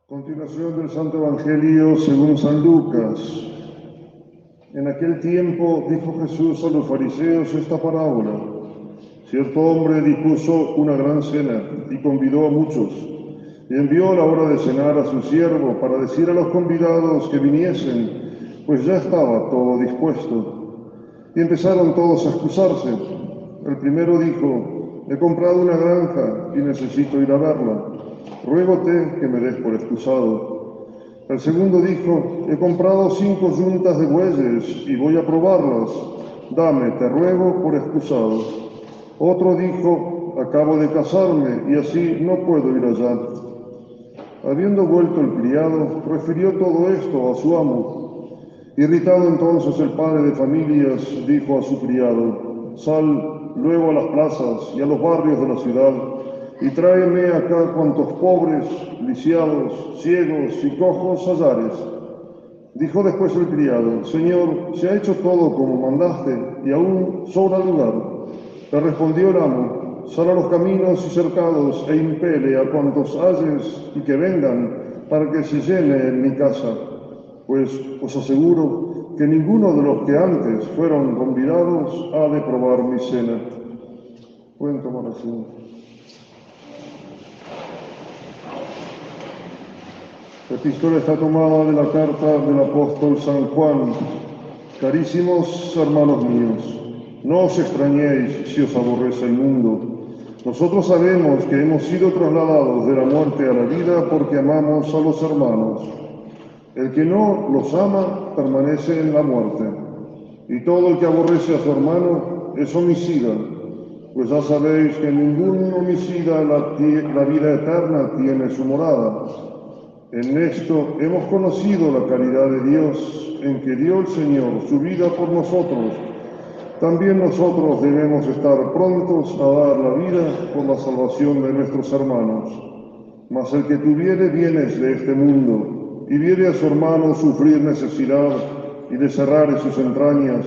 Continuación del Santo Evangelio según San Lucas. En aquel tiempo dijo Jesús a los fariseos esta parábola. Cierto hombre dispuso una gran cena y convidó a muchos. Y envió a la hora de cenar a su siervo para decir a los convidados que viniesen, pues ya estaba todo dispuesto. Y empezaron todos a excusarse. El primero dijo: he comprado una granja y necesito ir a verla. Ruégote que me des por excusado. El segundo dijo: he comprado 5 yuntas de bueyes y voy a probarlas. Dame, te ruego, por excusado. Otro dijo: acabo de casarme y así no puedo ir allá. Habiendo vuelto el criado, refirió todo esto a su amo. Irritado entonces el padre de familias, dijo a su criado: sal luego a las plazas y a los barrios de la ciudad, y tráeme acá cuantos pobres, lisiados, ciegos y cojos hallares. Dijo después el criado: Señor, se ha hecho todo como mandaste, y aún sobra lugar. Le respondió el amo: sal a los caminos y cercados e impele a cuantos halles y que vengan, para que se llene en mi casa. Pues os aseguro que ninguno de los que antes fueron convidados ha de probar mi cena. Pueden tomar asiento. La epístola está tomada de la carta del apóstol San Juan. Carísimos hermanos míos, no os extrañéis si os aborrece el mundo. Nosotros sabemos que hemos sido trasladados de la muerte a la vida porque amamos a los hermanos. El que no los ama permanece en la muerte, y todo el que aborrece a su hermano es homicida, pues ya sabéis que ningún homicida la vida eterna tiene su morada. En esto hemos conocido la caridad de Dios, en que dio el Señor su vida por nosotros. También nosotros debemos estar prontos a dar la vida por la salvación de nuestros hermanos. Mas el que tuviere bienes de este mundo y viere a su hermano sufrir necesidad y desherrar sus entrañas,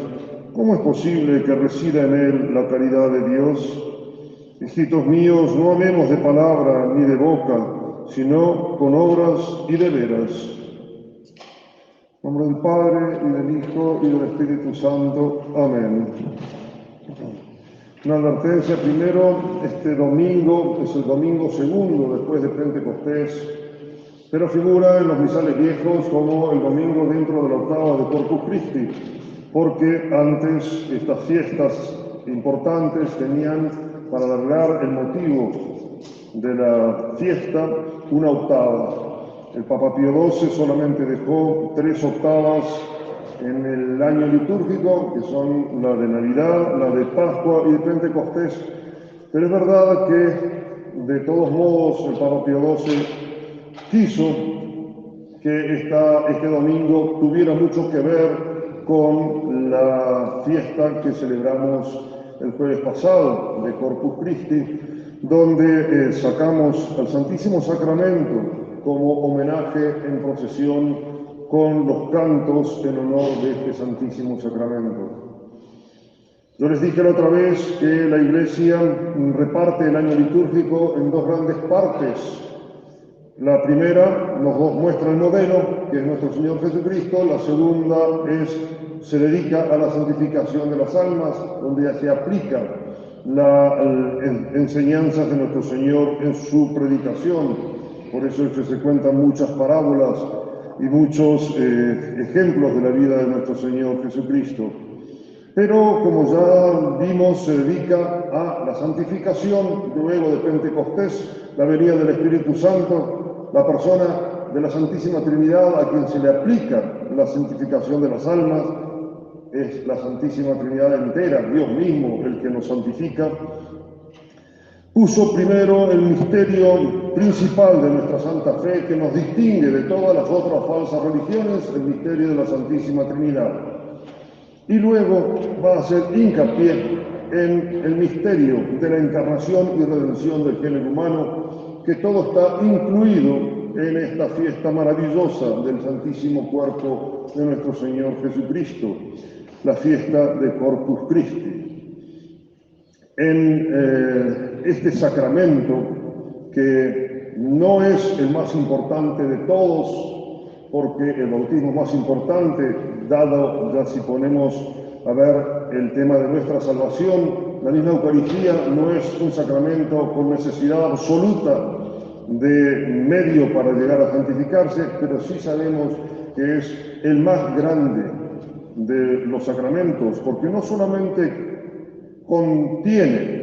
¿cómo es posible que resida en él la caridad de Dios? Hijitos míos, no amemos de palabra ni de boca, sino con obras y de veras. En nombre del Padre, y del Hijo, y del Espíritu Santo. Amén. Una advertencia primero: este domingo es el domingo segundo después de Pentecostés, pero figura en los misales viejos como el domingo dentro de la octava de Corpus Christi, porque antes estas fiestas importantes tenían, para alargar el motivo de la fiesta, una octava. El Papa Pío XII solamente dejó 3 octavas en el año litúrgico, que son la de Navidad, la de Pascua y de Pentecostés. Pero es verdad que, de todos modos, el Papa Pío XII quiso que este domingo tuviera mucho que ver con la fiesta que celebramos el jueves pasado de Corpus Christi, donde sacamos al Santísimo Sacramento como homenaje en procesión con los cantos en honor de este Santísimo Sacramento. Yo les dije la otra vez que la Iglesia reparte el año litúrgico en 2 grandes partes. La primera nos muestra el modelo, que es nuestro Señor Jesucristo. La segunda se dedica a la santificación de las almas, donde ya se aplica las enseñanzas de nuestro Señor en su predicación. Por eso es que se cuentan muchas parábolas y muchos ejemplos de la vida de nuestro Señor Jesucristo. Pero, como ya vimos, se dedica a la santificación luego de Pentecostés, la venida del Espíritu Santo, la persona de la Santísima Trinidad a quien se le aplica la santificación de las almas. Es la Santísima Trinidad entera, Dios mismo, el que nos santifica. Puso primero el misterio principal de nuestra Santa Fe, que nos distingue de todas las otras falsas religiones, el misterio de la Santísima Trinidad. Y luego va a hacer hincapié en el misterio de la encarnación y redención del género humano, que todo está incluido en esta fiesta maravillosa del Santísimo Cuerpo de nuestro Señor Jesucristo, la fiesta de Corpus Christi. En este sacramento que no es el más importante de todos, porque el bautismo más importante, dado ya si ponemos a ver el tema de nuestra salvación, la misma Eucaristía no es un sacramento con necesidad absoluta de medio para llegar a santificarse, pero sí sabemos que es el más grande de los sacramentos, porque no solamente contiene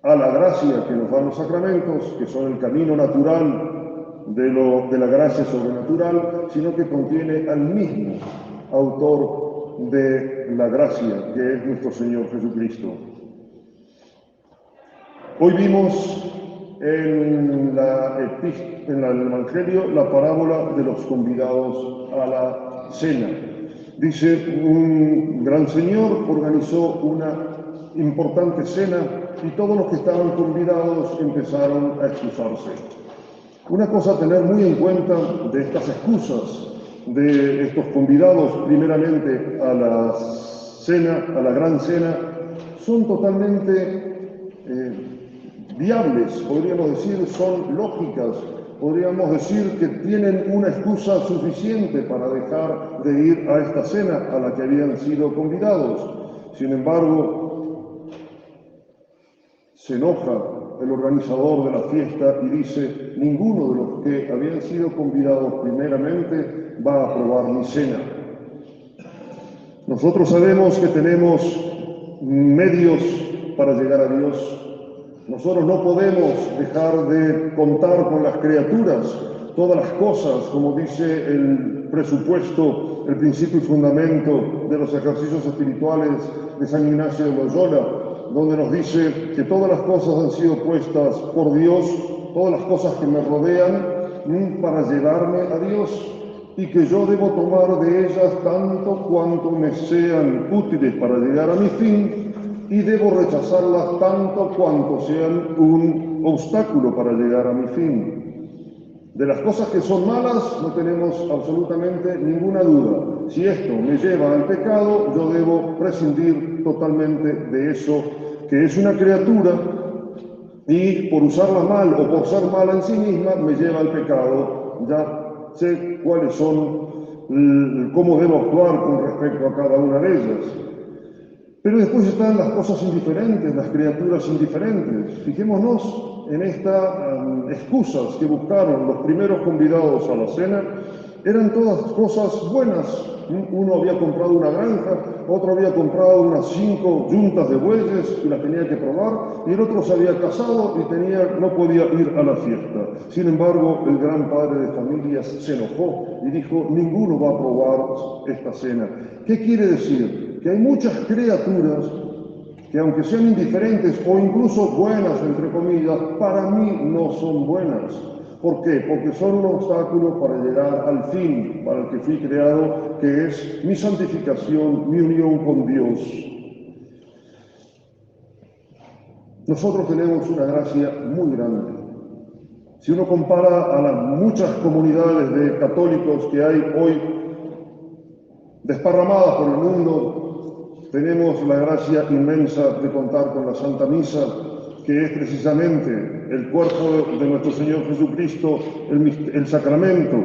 a la gracia que nos dan los sacramentos, que son el camino natural de la gracia sobrenatural, sino que contiene al mismo autor de la gracia, que es nuestro Señor Jesucristo. Hoy vimos en el Evangelio la parábola de los convidados a la cena. Dice, un gran señor organizó una importante cena y todos los que estaban convidados empezaron a excusarse. Una cosa a tener muy en cuenta de estas excusas de estos convidados, primeramente a la cena, a la gran cena, son totalmente viables, podríamos decir, son lógicas, podríamos decir que tienen una excusa suficiente para dejar de ir a esta cena a la que habían sido convidados. Sin embargo, se enoja el organizador de la fiesta y dice, ninguno de los que habían sido convidados primeramente va a probar mi cena. Nosotros sabemos que tenemos medios para llegar a Dios. Nosotros no podemos dejar de contar con las criaturas, todas las cosas, como dice el presupuesto, el principio y fundamento de los ejercicios espirituales de San Ignacio de Loyola, donde nos dice que todas las cosas han sido puestas por Dios, todas las cosas que me rodean, para llevarme a Dios, y que yo debo tomar de ellas tanto cuanto me sean útiles para llegar a mi fin, y debo rechazarlas tanto cuanto sean un obstáculo para llegar a mi fin. De las cosas que son malas no tenemos absolutamente ninguna duda. Si esto me lleva al pecado, yo debo prescindir totalmente de eso, que es una criatura, y por usarla mal o por ser mala en sí misma, me lleva al pecado. Ya sé cuáles son, cómo debo actuar con respecto a cada una de ellas. Pero después están las cosas indiferentes, las criaturas indiferentes. Fijémonos en estas excusas que buscaron los primeros convidados a la cena. Eran todas cosas buenas. Uno había comprado una granja, otro había comprado unas 5 yuntas de bueyes y las tenía que probar, y el otro se había casado y no podía ir a la fiesta. Sin embargo, el gran padre de familias se enojó y dijo, ninguno va a probar esta cena. ¿Qué quiere decir? Que hay muchas criaturas que, aunque sean indiferentes o incluso buenas, entre comillas, para mí no son buenas. ¿Por qué? Porque son un obstáculo para llegar al fin para el que fui creado, que es mi santificación, mi unión con Dios. Nosotros tenemos una gracia muy grande. Si uno compara a las muchas comunidades de católicos que hay hoy desparramadas por el mundo, tenemos la gracia inmensa de contar con la Santa Misa, que es precisamente el cuerpo de nuestro Señor Jesucristo, el sacramento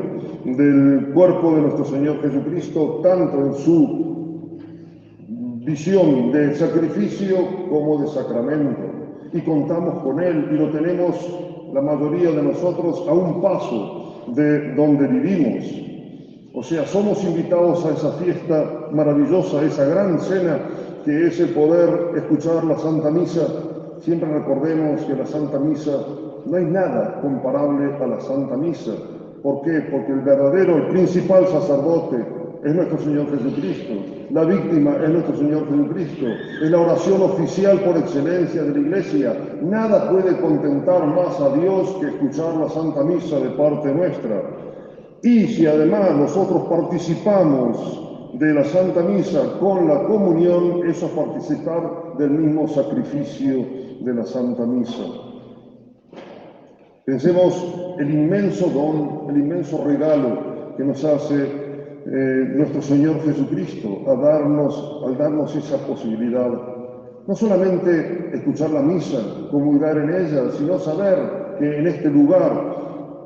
del cuerpo de nuestro Señor Jesucristo, tanto en su visión de sacrificio como de sacramento. Y contamos con él y lo tenemos la mayoría de nosotros a un paso de donde vivimos. O sea, somos invitados a esa fiesta maravillosa, a esa gran cena que es el poder escuchar la Santa Misa. Siempre recordemos que la Santa Misa no hay nada comparable a la Santa Misa. ¿Por qué? Porque el principal sacerdote es nuestro Señor Jesucristo. La víctima es nuestro Señor Jesucristo. Es la oración oficial por excelencia de la Iglesia. Nada puede contentar más a Dios que escuchar la Santa Misa de parte nuestra. Y si además nosotros participamos de la Santa Misa con la comunión, eso es participar del mismo sacrificio de la Santa Misa. Pensemos el inmenso don, el inmenso regalo que nos hace nuestro Señor Jesucristo al darnos esa posibilidad. No solamente escuchar la misa, comulgar en ella, sino saber que en este lugar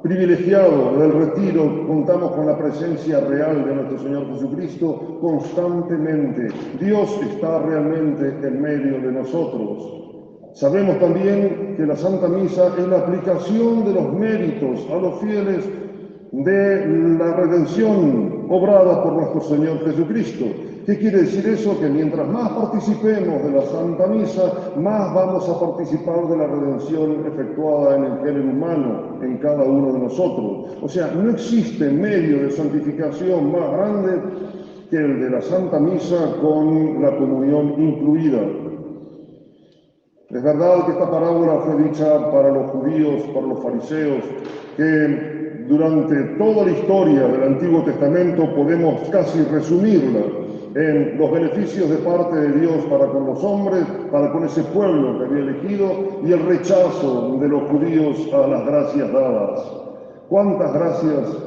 privilegiado del retiro contamos con la presencia real de nuestro Señor Jesucristo constantemente. Dios está realmente en medio de nosotros. Sabemos también que la Santa Misa es la aplicación de los méritos a los fieles de la redención obrada por nuestro Señor Jesucristo. ¿Qué quiere decir eso? Que mientras más participemos de la Santa Misa, más vamos a participar de la redención efectuada en el género humano, en cada uno de nosotros. O sea, no existe medio de santificación más grande que el de la Santa Misa con la comunión incluida. Es verdad que esta parábola fue dicha para los judíos, para los fariseos, que durante toda la historia del Antiguo Testamento podemos casi resumirla en los beneficios de parte de Dios para con los hombres, para con ese pueblo que había elegido, y el rechazo de los judíos a las gracias dadas. ¿Cuántas gracias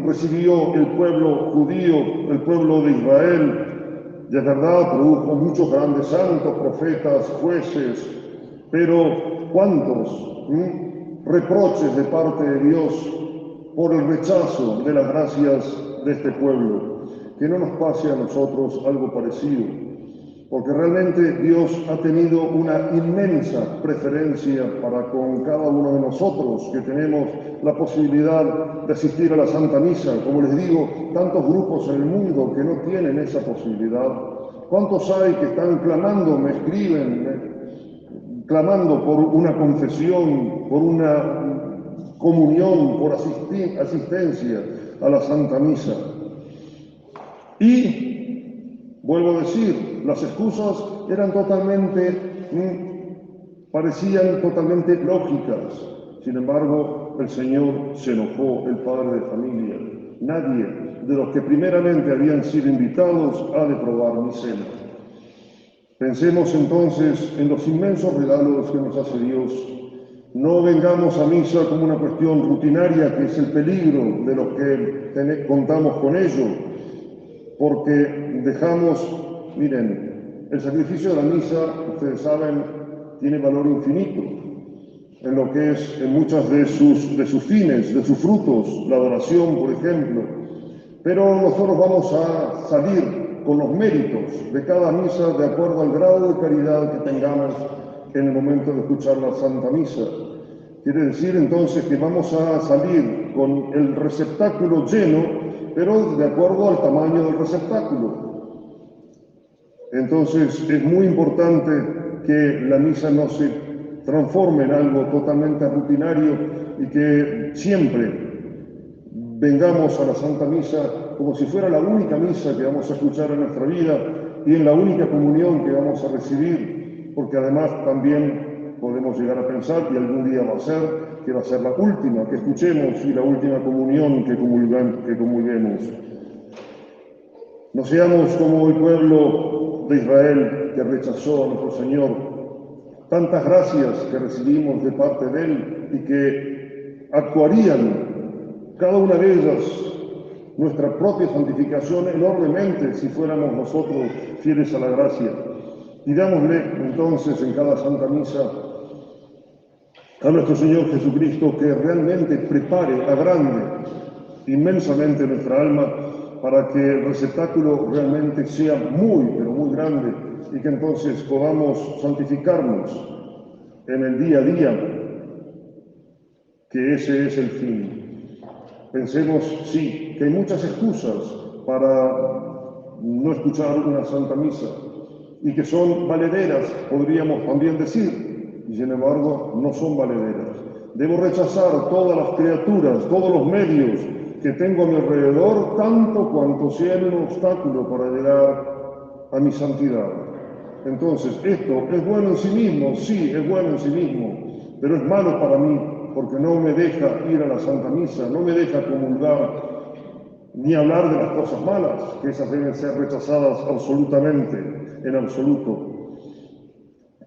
recibió el pueblo judío, el pueblo de Israel? Y es verdad, produjo muchos grandes santos, profetas, jueces, pero ¿cuántos reproches de parte de Dios por el rechazo de las gracias de este pueblo? Que no nos pase a nosotros algo parecido, porque realmente Dios ha tenido una inmensa preferencia para con cada uno de nosotros que tenemos la posibilidad de asistir a la Santa Misa. Como les digo, tantos grupos en el mundo que no tienen esa posibilidad. ¿Cuántos hay que están clamando, me escriben, clamando por una confesión, por una comunión, por asistencia a la Santa Misa? Y, vuelvo a decir, las excusas eran parecían totalmente lógicas. Sin embargo, el Señor se enojó, el padre de familia. Nadie de los que primeramente habían sido invitados ha de probar mi cena. Pensemos entonces en los inmensos regalos que nos hace Dios. No vengamos a misa como una cuestión rutinaria, que es el peligro de los que contamos con ello, porque dejamos, miren, el sacrificio de la misa, ustedes saben, tiene valor infinito en lo que es en muchas de sus fines, de sus frutos, la adoración, por ejemplo. Pero nosotros vamos a salir con los méritos de cada misa de acuerdo al grado de caridad que tengamos en el momento de escuchar la Santa Misa. Quiere decir entonces que vamos a salir con el receptáculo lleno, pero de acuerdo al tamaño del receptáculo. Entonces es muy importante que la misa no se transforme en algo totalmente rutinario y que siempre vengamos a la Santa Misa como si fuera la única misa que vamos a escuchar en nuestra vida y en la única comunión que vamos a recibir, porque además también podemos llegar a pensar, y algún día va a ser, que va a ser la última que escuchemos y la última comunión que comulguemos. No seamos como el pueblo de Israel que rechazó a nuestro Señor. Tantas gracias que recibimos de parte de Él y que actuarían cada una de ellas nuestra propia santificación enormemente si fuéramos nosotros fieles a la gracia. Pidámosle entonces en cada Santa Misa a nuestro Señor Jesucristo que realmente prepare, agrande inmensamente nuestra alma para que el receptáculo realmente sea muy, pero muy grande y que entonces podamos santificarnos en el día a día, que ese es el fin. Pensemos, sí, que hay muchas excusas para no escuchar una Santa Misa y que son valederas, podríamos también decir, y sin embargo no son valederas. Debo rechazar todas las criaturas, todos los medios que tengo a mi alrededor, tanto cuanto sean un obstáculo para llegar a mi santidad. Entonces, esto es bueno en sí mismo, sí, es bueno en sí mismo, pero es malo para mí porque no me deja ir a la Santa Misa, no me deja comulgar, ni hablar de las cosas malas, que esas deben ser rechazadas absolutamente, en absoluto.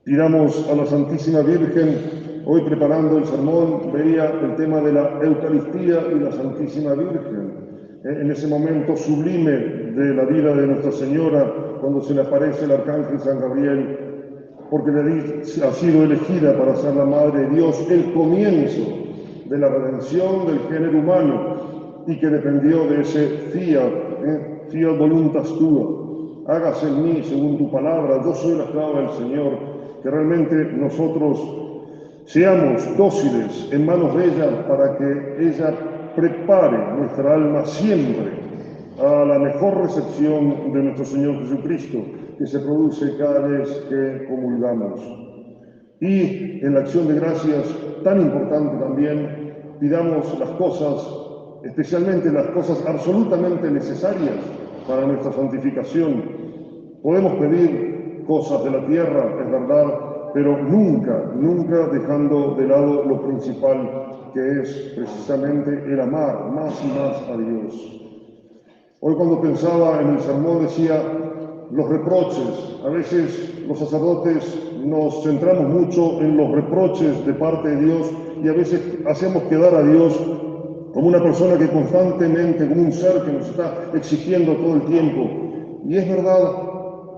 Pidamos a la Santísima Virgen. Hoy preparando el sermón veía el tema de la Eucaristía y la Santísima Virgen. En ese momento sublime de la vida de Nuestra Señora, cuando se le aparece el Arcángel San Gabriel porque ha sido elegida para ser la Madre de Dios, el comienzo de la redención del género humano, y que dependió de ese fiat voluntas tua, hágase en mí según tu palabra, yo soy la esclava del Señor, que realmente nosotros seamos dóciles en manos de ella para que ella prepare nuestra alma siempre a la mejor recepción de nuestro Señor Jesucristo, que se produce cada vez que comulgamos. Y en la acción de gracias, tan importante también, pidamos las cosas, especialmente las cosas absolutamente necesarias para nuestra santificación. Podemos pedir cosas de la tierra, es verdad, pero nunca, nunca dejando de lado lo principal, que es precisamente el amar más y más a Dios. Hoy cuando pensaba en el sermón decía los reproches. A veces los sacerdotes nos centramos mucho en los reproches de parte de Dios y a veces hacemos quedar a Dios como una persona que constantemente, como un ser que nos está exigiendo todo el tiempo. Y es verdad,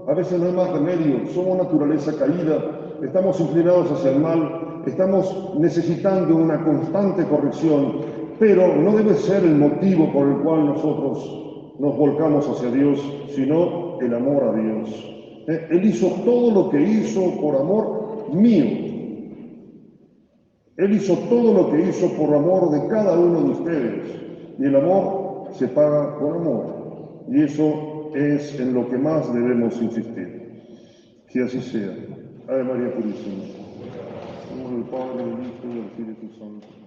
a veces no hay más remedio, somos naturaleza caída, estamos inclinados hacia el mal, estamos necesitando una constante corrección, pero no debe ser el motivo por el cual nosotros nos volcamos hacia Dios, sino el amor a Dios. Él hizo todo lo que hizo por amor mío. Él hizo todo lo que hizo por amor de cada uno de ustedes. Y el amor se paga con amor. Y eso es en lo que más debemos insistir. Que así sea. Ave María Purísima. En nombre del Padre, del Hijo y del Espíritu Santo.